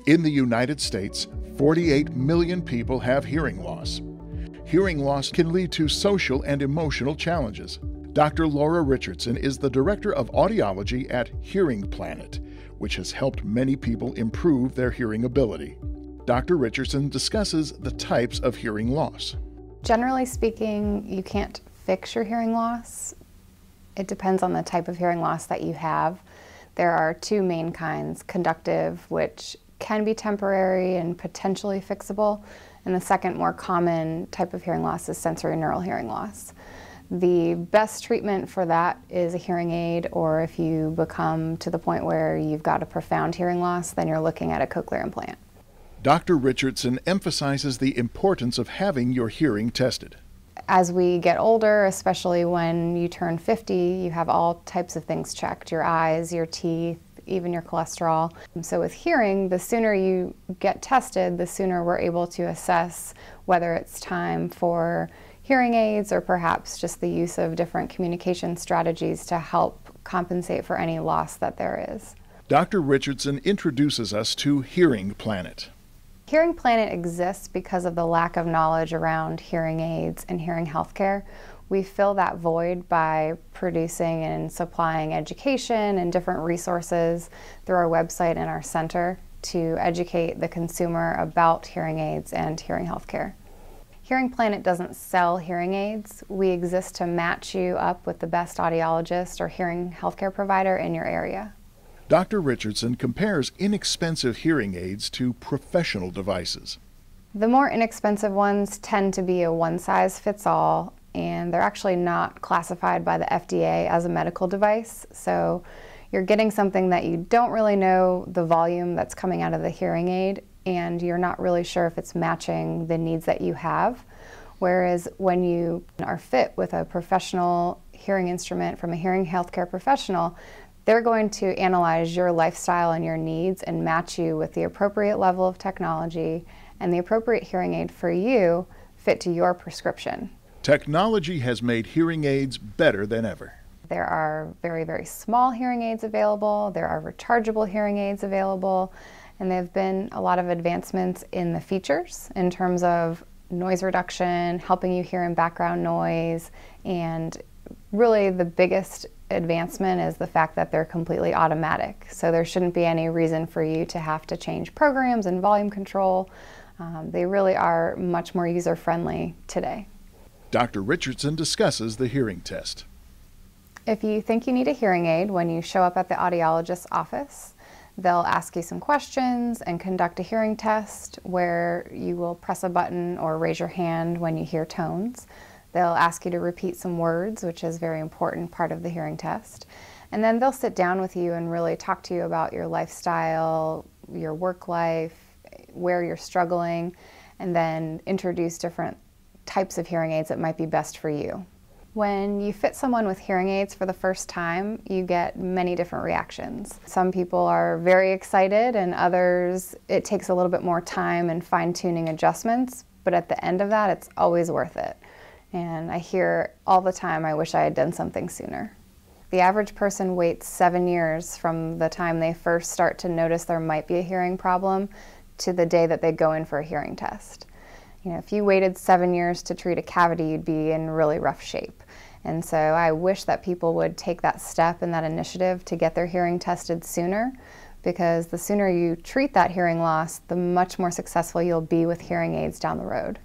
In the United States, 48 million people have hearing loss. Hearing loss can lead to social and emotional challenges. Dr. Laura Richardson is the Director of Audiology at Hearing Planet, which has helped many people improve their hearing ability. Dr. Richardson discusses the types of hearing loss. Generally speaking, you can't fix your hearing loss. It depends on the type of hearing loss that you have. There are two main kinds: conductive, which can be temporary and potentially fixable, and the second, more common type of hearing loss is sensorineural hearing loss. The best treatment for that is a hearing aid, or if you become to the point where you've got a profound hearing loss, then you're looking at a cochlear implant. Dr. Richardson emphasizes the importance of having your hearing tested. As we get older, especially when you turn 50, you have all types of things checked: your eyes, your teeth, even your cholesterol. So with hearing, the sooner you get tested, the sooner we're able to assess whether it's time for hearing aids or perhaps just the use of different communication strategies to help compensate for any loss that there is. Dr. Richardson introduces us to Hearing Planet. Hearing Planet exists because of the lack of knowledge around hearing aids and hearing healthcare. We fill that void by producing and supplying education and different resources through our website and our center to educate the consumer about hearing aids and hearing healthcare. Hearing Planet doesn't sell hearing aids. We exist to match you up with the best audiologist or hearing healthcare provider in your area. Dr. Richardson compares inexpensive hearing aids to professional devices. The more inexpensive ones tend to be a one-size-fits-all, and they're actually not classified by the FDA as a medical device. So you're getting something that you don't really know the volume that's coming out of the hearing aid, and you're not really sure if it's matching the needs that you have. Whereas when you are fit with a professional hearing instrument from a hearing healthcare professional, they're going to analyze your lifestyle and your needs and match you with the appropriate level of technology and the appropriate hearing aid for you fit to your prescription. Technology has made hearing aids better than ever. There are very, very small hearing aids available. There are rechargeable hearing aids available. And there have been a lot of advancements in the features in terms of noise reduction, helping you hear in background noise, and really the biggest advancement is the fact that they're completely automatic. So there shouldn't be any reason for you to have to change programs and volume control. They really are much more user-friendly today. Dr. Richardson discusses the hearing test. If you think you need a hearing aid when you show up at the audiologist's office, they'll ask you some questions and conduct a hearing test where you will press a button or raise your hand when you hear tones. They'll ask you to repeat some words, which is a very important part of the hearing test. And then they'll sit down with you and really talk to you about your lifestyle, your work life, where you're struggling, and then introduce different types of hearing aids that might be best for you. When you fit someone with hearing aids for the first time, you get many different reactions. Some people are very excited, and others, it takes a little bit more time and fine-tuning adjustments, but at the end of that, it's always worth it. And I hear all the time, I wish I had done something sooner. The average person waits 7 years from the time they first start to notice there might be a hearing problem to the day that they go in for a hearing test. You know, if you waited 7 years to treat a cavity, you'd be in really rough shape. And so I wish that people would take that step and that initiative to get their hearing tested sooner, because the sooner you treat that hearing loss, the much more successful you'll be with hearing aids down the road.